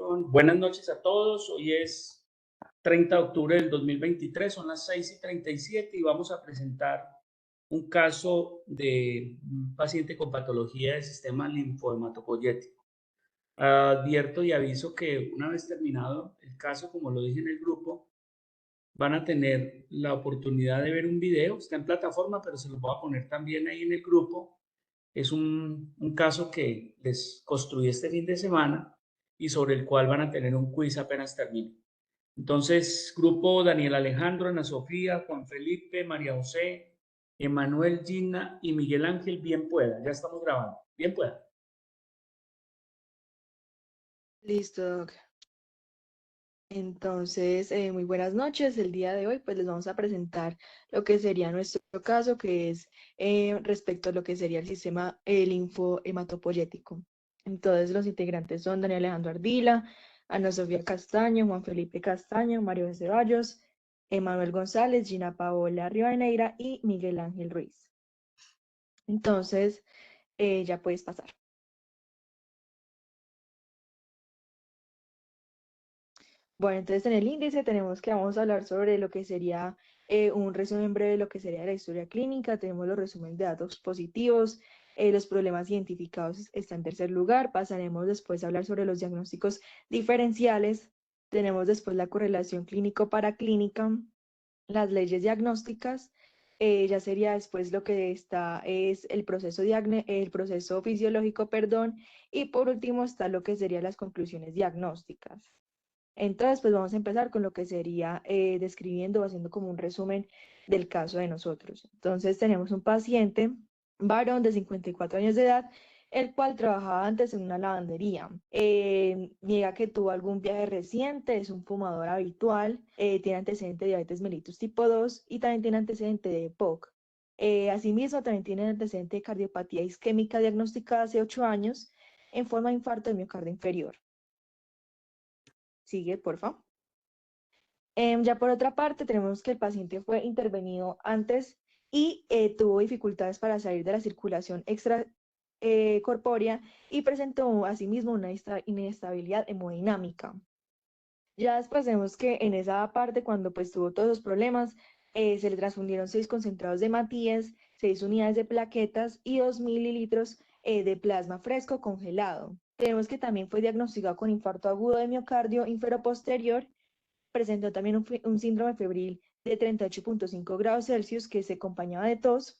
Buenas noches a todos. Hoy es 30 de octubre del 2023, son las 6:37 y vamos a presentar un caso de un paciente con patología del sistema linfohematopoyético. Advierto y aviso que una vez terminado el caso, como lo dije en el grupo, van a tener la oportunidad de ver un video. Está en plataforma, pero se los voy a poner también ahí en el grupo. Es un caso que les construí este fin de semana y sobre el cual van a tener un quiz apenas termine. Entonces, grupo Daniel Alejandro, Ana Sofía, Juan Felipe, María José, Emanuel, Gina y Miguel Ángel, bien pueda. Ya estamos grabando. Bien pueda. Listo, Doc. Entonces, muy buenas noches. El día de hoy, pues les vamos a presentar lo que sería nuestro caso, que es respecto a lo que sería el sistema linfohematopoyético. Entonces, los integrantes son Daniel Alejandro Ardila, Ana Sofía Castaño, Juan Felipe Castaño, Mario de Ceballos, Emanuel González, Gina Paola Rivadeneira y Miguel Ángel Ruiz. Entonces, ya puedes pasar. Bueno, entonces en el índice tenemos que vamos a hablar sobre lo que sería un resumen breve de lo que sería la historia clínica, tenemos los resúmenes de datos positivos, los problemas identificados está en tercer lugar, pasaremos después a hablar sobre los diagnósticos diferenciales, tenemos después la correlación clínico-paraclínica, las leyes diagnósticas, ya sería después lo que está es el proceso fisiológico, perdón, y por último está lo que serían las conclusiones diagnósticas. Entonces, pues vamos a empezar con lo que sería describiendo, haciendo como un resumen del caso de nosotros. Entonces, tenemos un paciente, varón de 54 años de edad, el cual trabajaba antes en una lavandería. Niega que tuvo algún viaje reciente, es un fumador habitual, tiene antecedente de diabetes mellitus tipo 2 y también tiene antecedente de EPOC. Asimismo, también tiene antecedente de cardiopatía isquémica diagnosticada hace 8 años en forma de infarto de miocardio inferior. Sigue, por favor. Ya por otra parte, tenemos que el paciente fue intervenido antes y tuvo dificultades para salir de la circulación extracorpórea y presentó asimismo una inestabilidad hemodinámica. Ya después vemos que en esa parte, cuando pues tuvo todos los problemas, se le transfundieron 6 concentrados de Matías, 6 unidades de plaquetas y 2 mililitros de plasma fresco congelado. Tenemos que también fue diagnosticado con infarto agudo de miocardio inferoposterior. Presentó también un síndrome febril de 38.5 grados Celsius que se acompañaba de tos.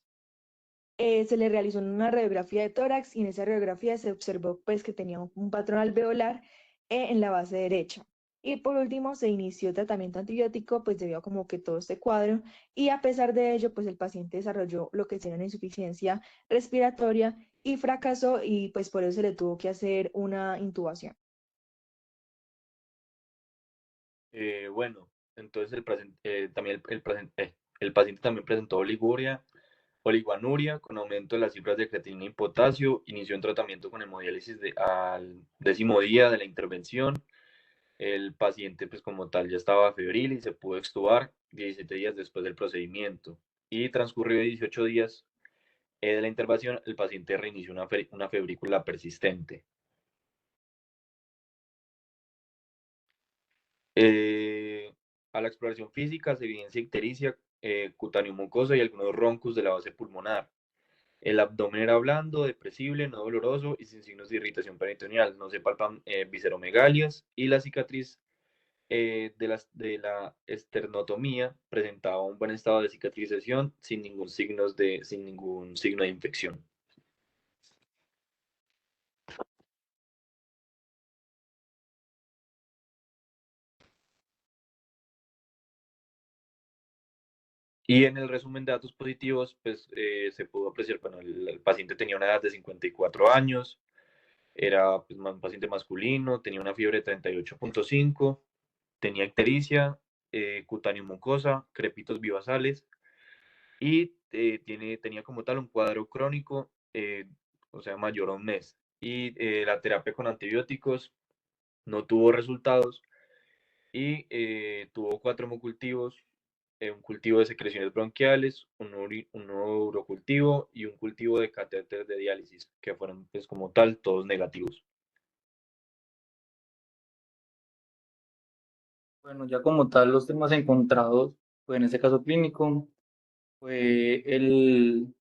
Se le realizó una radiografía de tórax y en esa radiografía se observó pues, que tenía un patrón alveolar en la base derecha. Y por último, se inició tratamiento antibiótico, pues debido a como que todo este cuadro, y a pesar de ello, pues el paciente desarrolló lo que sería una insuficiencia respiratoria y fracasó, y pues por eso se le tuvo que hacer una intubación. Bueno, entonces también el paciente también presentó oliguanuria con aumento de las cifras de creatinina y potasio. Inició un tratamiento con hemodiálisis al 10.º día de la intervención. El paciente, pues como tal, ya estaba febril y se pudo extubar 17 días después del procedimiento. Y transcurrió 18 días de la intervención, el paciente reinició una febrícula persistente. Eh, a la exploración física se evidencia ictericia, cutáneo mucosa y algunos roncus de la base pulmonar. El abdomen era blando, depresible, no doloroso y sin signos de irritación peritoneal. No se palpan visceromegalias y la cicatriz de la esternotomía presentaba un buen estado de cicatrización sin ningún signo de infección. Y en el resumen de datos positivos, pues se pudo apreciar, bueno, el paciente tenía una edad de 54 años, era pues, un paciente masculino, tenía una fiebre de 38.5, tenía ictericia, cutáneo mucosa, crepitos bivasales y tenía como tal un cuadro crónico, o sea, mayor a un mes. Y la terapia con antibióticos no tuvo resultados y tuvo 4 hemocultivos, un cultivo de secreciones bronquiales, un urocultivo y un cultivo de catéter de diálisis, que fueron pues como tal todos negativos. Bueno, ya como tal, los temas encontrados, pues en este caso clínico, fue el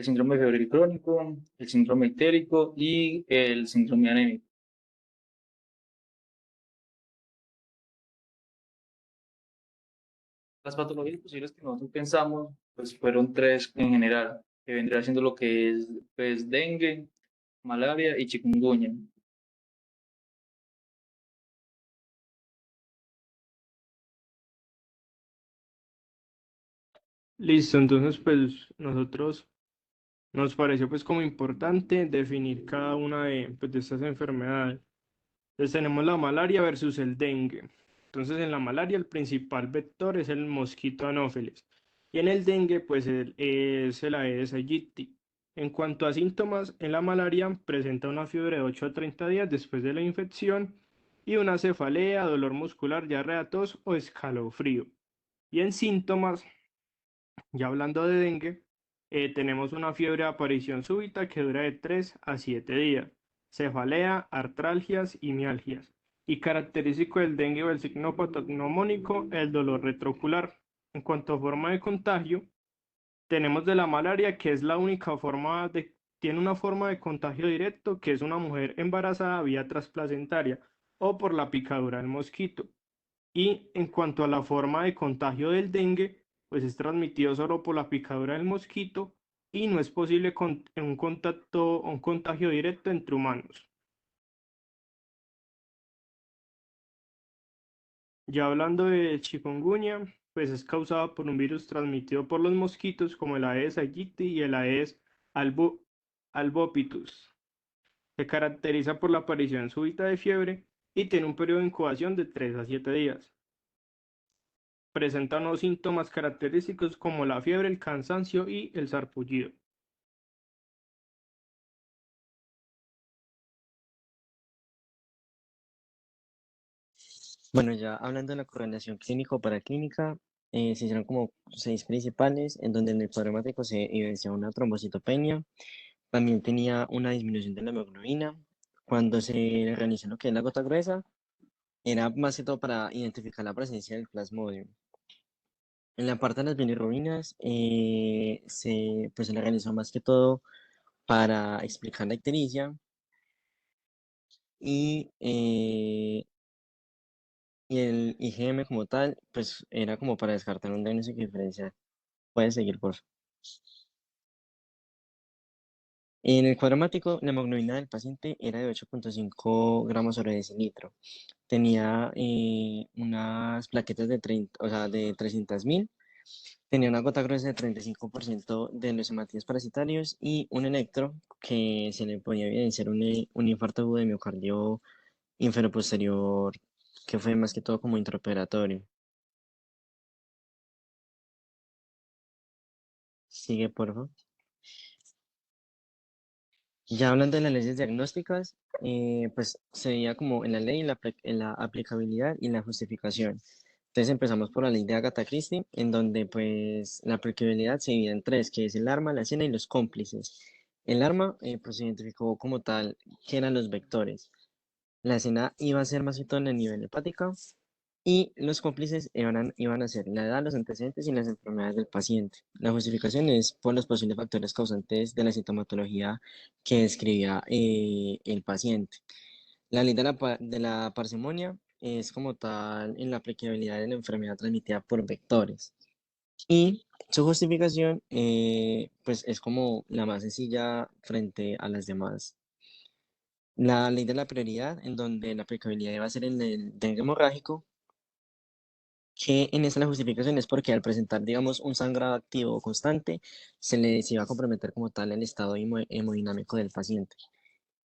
síndrome febril crónico, el síndrome ictérico y el síndrome anémico. Las patologías posibles que nosotros pensamos, pues fueron tres en general, que vendría siendo lo que es, pues, dengue, malaria y chikungunya. Listo, entonces pues nosotros nos pareció pues como importante definir cada una de estas enfermedades. Entonces tenemos la malaria versus el dengue. Entonces en la malaria el principal vector es el mosquito anófeles y en el dengue pues es el Aedes aegypti. En cuanto a síntomas, en la malaria presenta una fiebre de 8 a 30 días después de la infección y una cefalea, dolor muscular, diarrea, tos o escalofrío. Y en síntomas, ya hablando de dengue, tenemos una fiebre de aparición súbita que dura de 3 a 7 días, cefalea, artralgias y mialgias. Y característico del dengue o el signo patognomónico, el dolor retroocular. En cuanto a forma de contagio, tenemos de la malaria, que es la única forma tiene una forma de contagio directo, que es una mujer embarazada vía transplacentaria o por la picadura del mosquito. Y en cuanto a la forma de contagio del dengue, pues es transmitido solo por la picadura del mosquito y no es posible un contacto, un contagio directo entre humanos. Ya hablando de chikungunya, pues es causada por un virus transmitido por los mosquitos como el Aedes aegypti y el Aedes albopictus. Se caracteriza por la aparición súbita de fiebre y tiene un periodo de incubación de 3 a 7 días. Presenta unos síntomas característicos como la fiebre, el cansancio y el sarpullido. Bueno, ya hablando de la correlación clínico-paraclínica, se hicieron como seis principales, en donde en el cuadro se evidencia una trombocitopenia, también tenía una disminución de la hemoglobina. Cuando se realizó lo que es la gota gruesa, era más que todo para identificar la presencia del plasmodium. En la parte de las bilirrubinas, pues se le realizó más que todo para explicar la ictericia y, y el IgM como tal, pues era como para descartar un diagnóstico diferencial. Puedes seguir, por favor. En el cuadrático, la hemoglobina del paciente era de 8,5 gramos sobre decilitro. Tenía unas plaquetas de 30, o sea, de 300.000. Tenía una gota gruesa de 35% de los hematíes parasitarios y un electro que se le podía evidenciar un infarto agudo de miocardio inferoposterior, que fue más que todo como intraoperatorio. Sigue, por favor. Ya hablando de las leyes diagnósticas, pues se veía como en la ley, en la aplicabilidad y la justificación. Entonces empezamos por la ley de Agatha Christie, en donde pues la aplicabilidad se divide en tres, que es el arma, la escena y los cómplices. El arma pues se identificó como tal que eran los vectores. La escena iba a ser más que todo en el nivel hepático y los cómplices iban a ser la edad, los antecedentes y las enfermedades del paciente. La justificación es por los posibles factores causantes de la sintomatología que describía el paciente. La ley de la parsimonia es como tal en la aplicabilidad de la enfermedad transmitida por vectores. Y su justificación, pues es como la más sencilla frente a las demás. La ley de la prioridad, en donde la aplicabilidad va a ser en el dengue hemorrágico, que en esta la justificación es porque al presentar, digamos, un sangrado activo o constante, se iba a comprometer como tal el estado hemodinámico del paciente.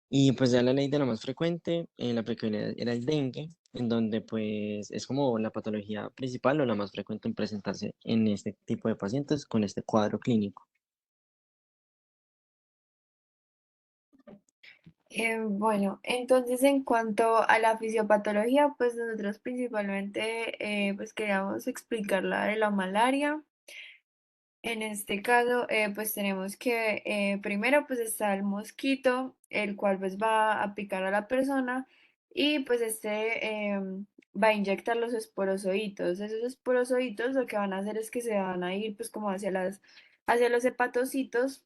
Y pues ya la ley de lo más frecuente, la aplicabilidad era el dengue, en donde pues es como la patología principal o la más frecuente en presentarse en este tipo de pacientes con este cuadro clínico. Bueno, entonces en cuanto a la fisiopatología, pues nosotros principalmente pues queríamos explicar la de la malaria. En este caso, pues tenemos que primero pues está el mosquito, el cual pues va a picar a la persona y pues este va a inyectar los esporozoitos. Esos esporozoitos lo que van a hacer es que se van a ir pues como hacia los hepatocitos,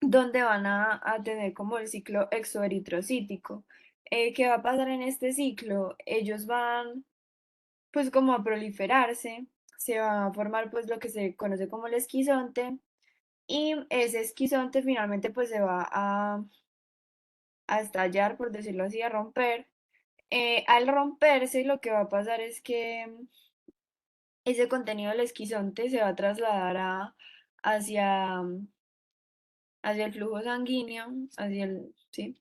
donde van a tener como el ciclo exoeritrocítico. ¿Qué va a pasar en este ciclo? Ellos van pues como a proliferarse, se va a formar pues lo que se conoce como el esquizonte, y ese esquizonte finalmente pues se va a estallar, por decirlo así, a romper. Al romperse, lo que va a pasar es que ese contenido del esquizonte se va a trasladar hacia, hacia el flujo sanguíneo, ¿sí?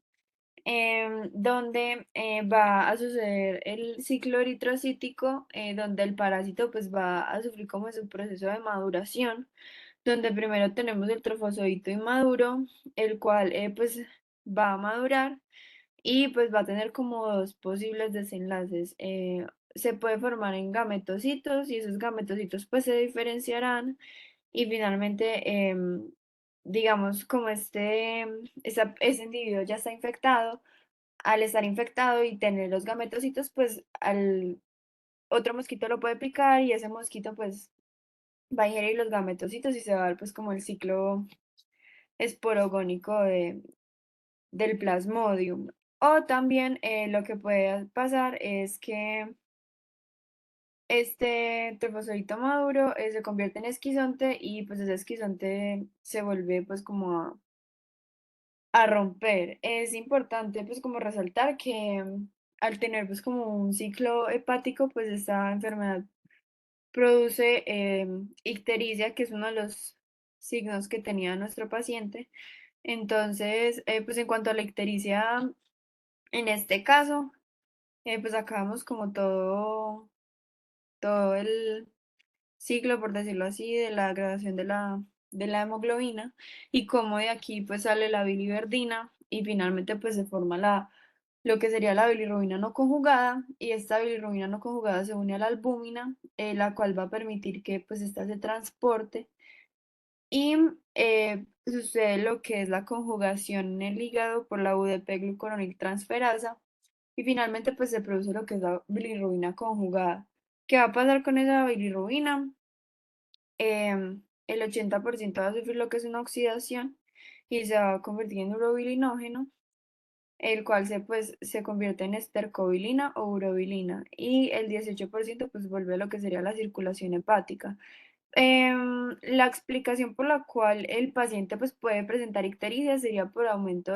Donde va a suceder el ciclo eritrocítico, donde el parásito pues va a sufrir como su proceso de maduración, donde primero tenemos el trofozoito inmaduro, el cual pues va a madurar y pues va a tener como dos posibles desenlaces. Se puede formar en gametocitos y esos gametocitos pues se diferenciarán y finalmente, digamos, como ese individuo ya está infectado, al estar infectado y tener los gametocitos, pues al otro mosquito lo puede picar y ese mosquito pues va a ingerir los gametocitos y se va a dar pues como el ciclo esporogónico del plasmodium. O también lo que puede pasar es que este trofozoito maduro se convierte en esquizonte y pues ese esquizonte se vuelve pues como a romper. Es importante pues como resaltar que al tener pues como un ciclo hepático pues esta enfermedad produce ictericia, que es uno de los signos que tenía nuestro paciente. Entonces, pues en cuanto a la ictericia, en este caso, pues acabamos como todo el ciclo, por decirlo así, de la graduación de la hemoglobina y cómo de aquí pues sale la biliverdina y finalmente pues se forma lo que sería la bilirrubina no conjugada, y esta bilirrubina no conjugada se une a la albúmina, la cual va a permitir que pues esta se transporte y sucede lo que es la conjugación en el hígado por la UDP transferasa y finalmente pues se produce lo que es la bilirrubina conjugada. ¿Qué va a pasar con esa bilirrubina? El 80% va a sufrir lo que es una oxidación y se va a convertir en urobilinógeno, el cual se convierte en estercobilina o urobilina, y el 18% pues vuelve a lo que sería la circulación hepática. La explicación por la cual el paciente pues puede presentar ictericia sería por aumento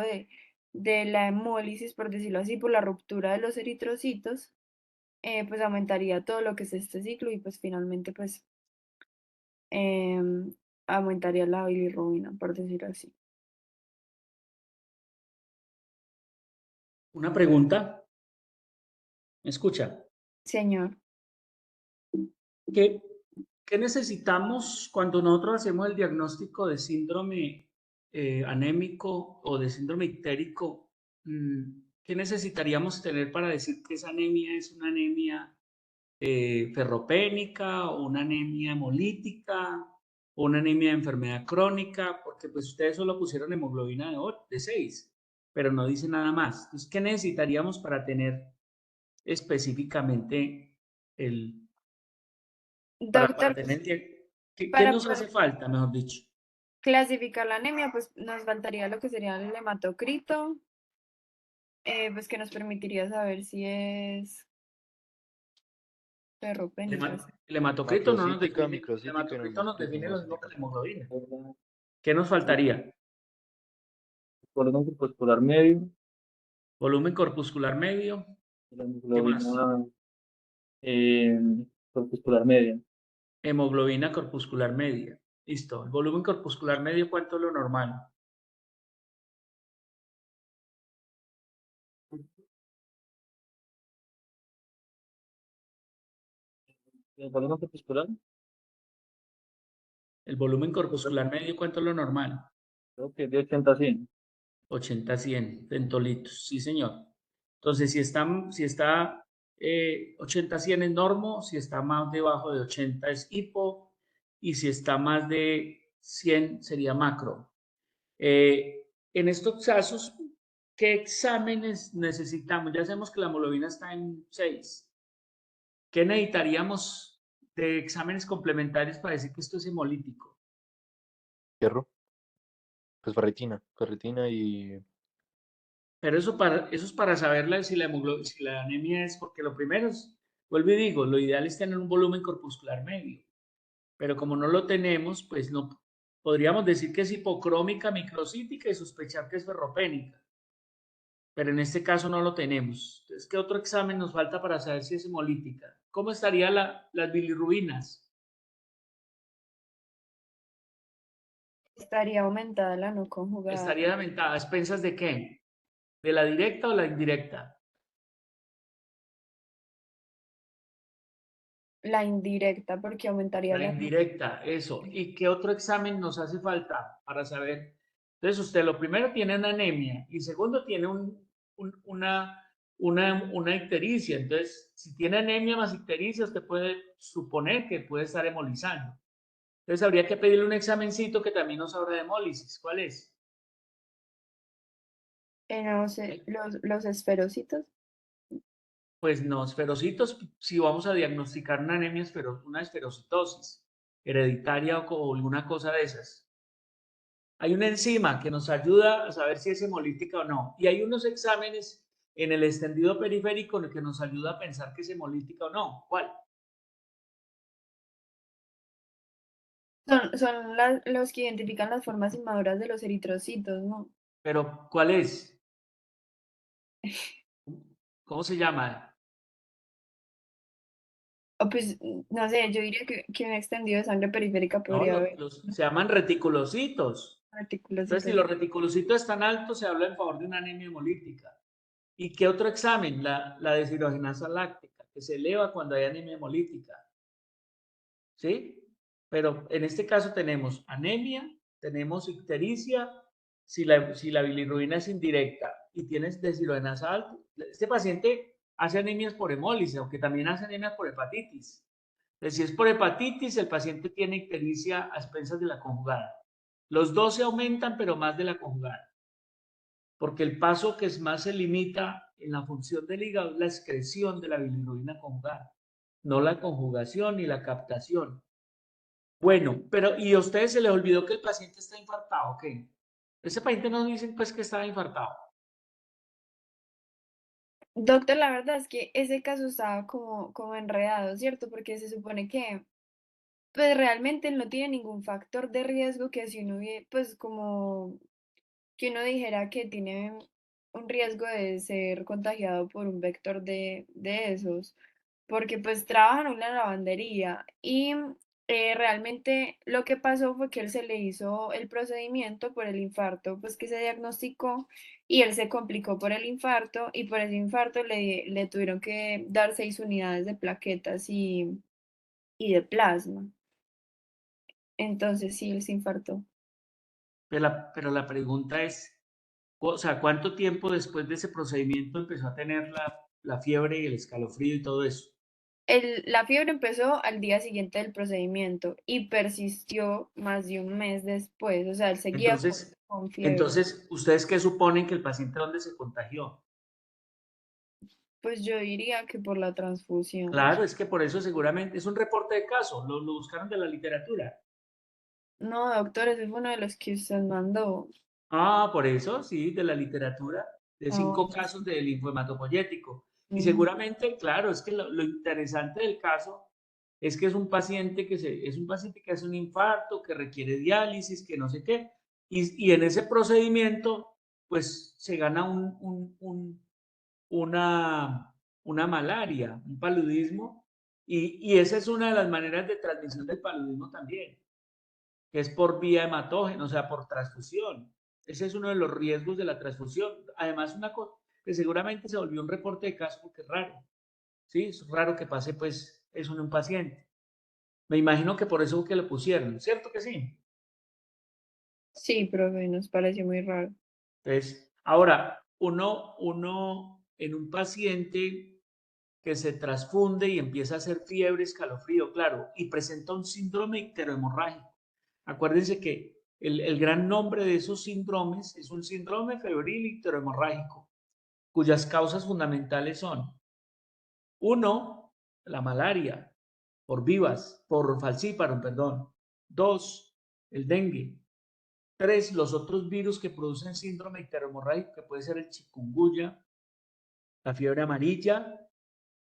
de la hemólisis, por decirlo así, por la ruptura de los eritrocitos, pues aumentaría todo lo que es este ciclo y pues finalmente pues em, aumentaría la bilirrubina, por decirlo así. Una pregunta. ¿Me escucha? Señor, ¿Qué, qué necesitamos cuando nosotros hacemos el diagnóstico de síndrome anémico o de síndrome ictérico? ¿Qué necesitaríamos tener para decir que esa anemia es una anemia ferropénica o una anemia hemolítica o una anemia de enfermedad crónica? Porque pues ustedes solo pusieron hemoglobina de 6, pero no dice nada más. Entonces, ¿qué necesitaríamos para tener específicamente para doctor, tener, ¿qué para nos poder hace falta, mejor dicho? clasificar la anemia, pues nos faltaría lo que sería el hematocrito, pues que nos permitiría saber si es ferropénica. ¿Sí? El hematocrito no nos Macrocítica, define, el microcítica y hematocrito nos define lo mismo que neumocítica. la hemoglobina. ¿Qué nos faltaría? Volumen corpuscular medio, Volumen corpuscular medio, la ¿qué más? hemoglobina eh, corpuscular media. Hemoglobina corpuscular media. Listo. El volumen corpuscular medio, ¿cuánto es lo normal? El volumen corpuscular, El volumen corpuscular medio, ¿cuánto es lo normal? creo que es de 80 a 100. 80 a 100 centolitros, sí señor. Entonces, si está 80 a 100 es normo, si está más debajo de 80 es hipo, y si está más de 100 sería macro. En estos casos, ¿qué exámenes necesitamos? Ya sabemos que la hemoglobina está en 6. ¿Qué necesitaríamos de exámenes complementarios para decir que esto es hemolítico? Hierro, pues ferritina y Pero eso es para saber si si la anemia es, porque lo primero es, vuelvo y digo, lo ideal es tener un volumen corpuscular medio, pero como no lo tenemos, pues no podríamos decir que es hipocrómica microcítica y sospechar que es ferropénica, pero en este caso no lo tenemos. Entonces, ¿qué otro examen nos falta para saber si es hemolítica? ¿Cómo estarían las bilirrubinas? Estaría aumentada la no conjugada. ¿Estaría aumentada a expensas de qué? ¿De la directa o la indirecta? La indirecta, porque aumentaría La indirecta, eso. ¿Y qué otro examen nos hace falta para saber? Entonces, usted lo primero tiene una anemia y segundo tiene una ictericia. Entonces, si tiene anemia más ictericia, usted puede suponer que puede estar hemolizando. Entonces, habría que pedirle un examencito que también nos habla de hemólisis. ¿Cuál es? No sé, los esferocitos. Pues no, esferocitos, si vamos a diagnosticar una anemia, una esferocitosis hereditaria o alguna cosa de esas. Hay una enzima que nos ayuda a saber si es hemolítica o no. Y hay unos exámenes en el extendido periférico que nos ayuda a pensar que es hemolítica o no. ¿Cuál? Son los que identifican las formas inmaduras de los eritrocitos, ¿no? Pero, ¿cuál es? ¿Cómo se llama? O pues, no sé, yo diría que un extendido de sangre periférica No, podría haber se llaman reticulocitos. reticulocitos. Entonces, si los reticulocitos están altos, se habla en favor de una anemia hemolítica. ¿Y qué otro examen? La deshidrogenasa láctica, que se eleva cuando hay anemia hemolítica. ¿Sí? Pero en este caso tenemos anemia, tenemos ictericia, si la bilirrubina es indirecta y tienes deshidrogenasa alta. Este paciente hace anemias por hemólisis, aunque también hace anemias por hepatitis. Entonces, si es por hepatitis, el paciente tiene ictericia a expensas de la conjugada. Los dos se aumentan, pero más de la conjugada. Porque el paso que más se limita en la función del hígado es la excreción de la bilirrubina conjugada, no la conjugación ni la captación. Bueno, pero ¿y a ustedes se les olvidó que el paciente está infartado? ¿Ok? Ese paciente no dicen pues que estaba infartado. Doctor, la verdad es que ese caso estaba como enredado, ¿cierto? Porque se supone que, pues realmente él no tiene ningún factor de riesgo que si uno, pues como que uno dijera que tiene un riesgo de ser contagiado por un vector de esos, porque pues trabaja en una lavandería y realmente lo que pasó fue que él se le hizo el procedimiento por el infarto, pues que se diagnosticó y él se complicó por el infarto y por ese infarto le tuvieron que dar 6 unidades de plaquetas y de plasma. Entonces sí, él se infartó. Pero la pregunta es, o sea, ¿cuánto tiempo después de ese procedimiento empezó a tener la fiebre y el escalofrío y todo eso? La fiebre empezó al día siguiente del procedimiento y persistió más de un mes después, o sea, él seguía con fiebre. Entonces, ¿ustedes qué suponen que el paciente dónde se contagió? Pues yo diría que por la transfusión. Claro, es que por eso seguramente es un reporte de caso, lo buscaron de la literatura. No, doctor, ese fue uno de los que usted mandó. Ah, por eso, sí, de la literatura, de Ah, 5 bueno. casos de linfomatopoyético. Y Ujú. seguramente, claro, es que lo interesante del caso es que es un paciente es un paciente que hace un infarto, que requiere diálisis, que no sé qué, y en ese procedimiento, pues se gana una malaria, un paludismo, y esa es una de las maneras de transmisión del paludismo también, que es por vía hematógena, o sea, por transfusión. Ese es uno de los riesgos de la transfusión. Además, una cosa que seguramente se volvió un reporte de caso porque es raro, ¿sí? Es raro que pase, pues, eso en un paciente. Me imagino que por eso que lo pusieron, ¿cierto que sí? Sí, profe, nos pareció muy raro. Entonces, ahora, uno en un paciente que se transfunde y empieza a hacer fiebre, escalofrío, claro, y presenta un síndrome icterohemorrágico. Acuérdense que el gran nombre de esos síndromes es un síndrome febril icterohemorrágico, cuyas causas fundamentales son, uno, la malaria por vivas, por falciparum, perdón. 2, el dengue. 3, los otros virus que producen síndrome icterohemorrágico, que puede ser el chikungunya, la fiebre amarilla.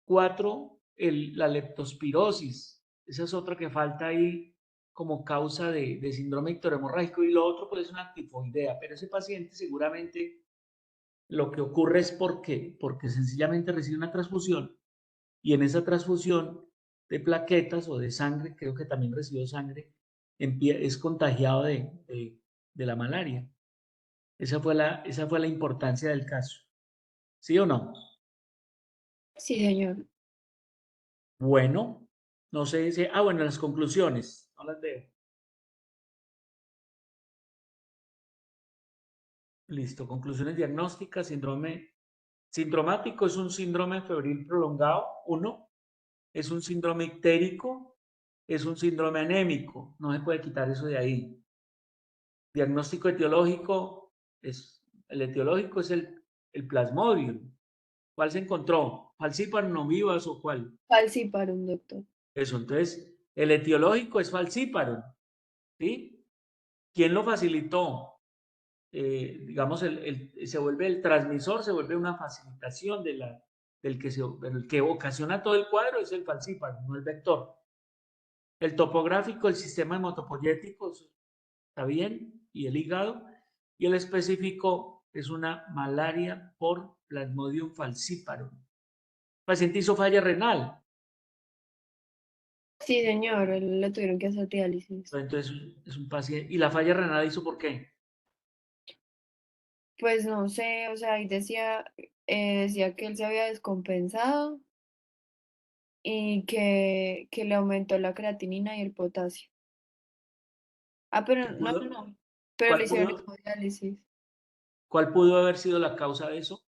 4, la leptospirosis. Esa es otra que falta ahí como causa de síndrome icterohemorrágico. Y lo otro puede ser una tifoidea, pero ese paciente seguramente lo que ocurre es porque sencillamente recibe una transfusión y en esa transfusión de plaquetas o de sangre, creo que también recibió sangre, es contagiado de la malaria. Esa fue la importancia del caso. ¿Sí o no? Sí, señor. Bueno, no sé si... bueno, las conclusiones, no las veo. Listo, conclusiones diagnósticas, sindromático es un síndrome febril prolongado, 1, es un síndrome ictérico, es un síndrome anémico, no se puede quitar eso de ahí. Diagnóstico etiológico, el etiológico es el Plasmodium. ¿Cuál se encontró? ¿Falciparum, no vivas o cuál? Falciparum, doctor. Eso, entonces, el etiológico es Falciparum, ¿sí? ¿Quién lo facilitó? Digamos, se vuelve el transmisor, se vuelve una facilitación del que ocasiona todo el cuadro, es el Falciparum, no el vector. El topográfico, el sistema hematopoyético, está bien, y el hígado. Y el específico es una malaria por Plasmodium falciparum. El paciente hizo falla renal. Sí, señor, él le tuvieron que hacer diálisis. Entonces es un paciente. ¿Y la falla renal hizo por qué? Pues no sé, o sea, ahí decía que él se había descompensado y que le aumentó la creatinina y el potasio. Pero no, pero le ¿Cuál hicieron pudo, hemodiálisis. cuál pudo haber sido la causa de eso?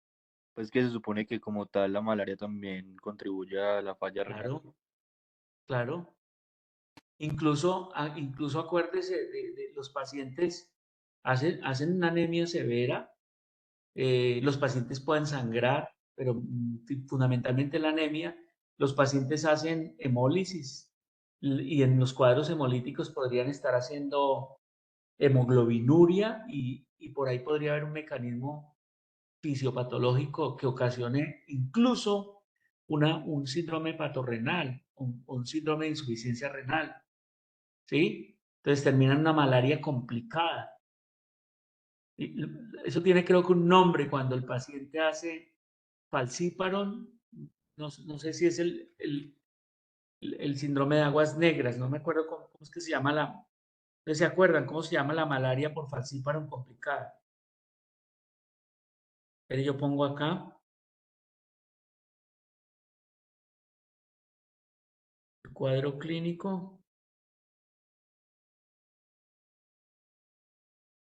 Pues que se supone que como tal la malaria también contribuye a la falla renal. Claro, claro. Incluso acuérdese de los pacientes hacen una anemia severa. Los pacientes pueden sangrar, pero fundamentalmente la anemia. Los pacientes hacen hemólisis y en los cuadros hemolíticos podrían estar haciendo hemoglobinuria y por ahí podría haber un mecanismo fisiopatológico que ocasione incluso un síndrome patorrenal, un síndrome de insuficiencia renal, ¿sí? Entonces termina en una malaria complicada. Eso tiene creo que un nombre cuando el paciente hace falciparum, no sé si es el síndrome de aguas negras, no me acuerdo cómo es que se llama ¿ustedes se acuerdan cómo se llama la malaria por falciparum complicada? Pero yo pongo acá el cuadro clínico,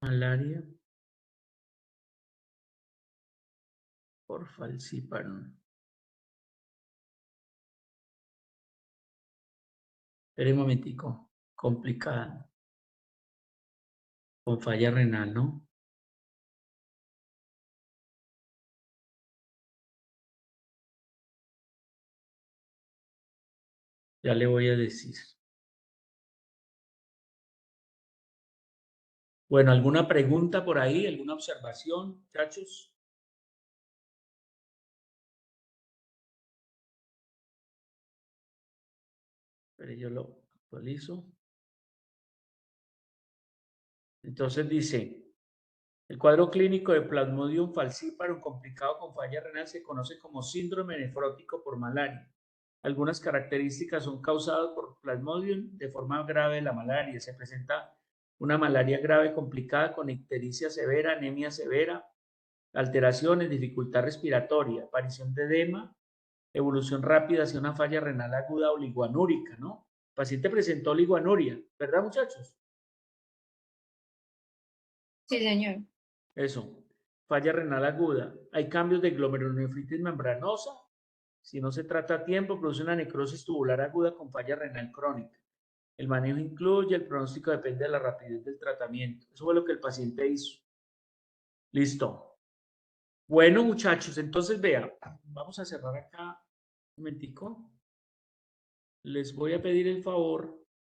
malaria por falciparum. Espera un momentico, complicada, con falla renal, ¿no? Ya le voy a decir. Bueno, ¿alguna pregunta por ahí? ¿Alguna observación, muchachos? Pero yo lo actualizo. Entonces dice, el cuadro clínico de Plasmodium falciparum complicado con falla renal se conoce como síndrome nefrótico por malaria. Algunas características son causadas por Plasmodium de forma grave de la malaria. Se presenta una malaria grave complicada con ictericia severa, anemia severa, alteraciones, dificultad respiratoria, aparición de edema, evolución rápida hacia una falla renal aguda oligoanúrica, ¿no? El paciente presentó oligoanuria, ¿verdad, muchachos? Sí, señor. Eso, falla renal aguda. Hay cambios de glomerulonefritis membranosa. Si no se trata a tiempo, produce una necrosis tubular aguda con falla renal crónica. El manejo incluye, el pronóstico depende de la rapidez del tratamiento. Eso fue lo que el paciente hizo. Listo. Bueno, muchachos, entonces vea, vamos a cerrar acá un momentico. les voy a pedir el favor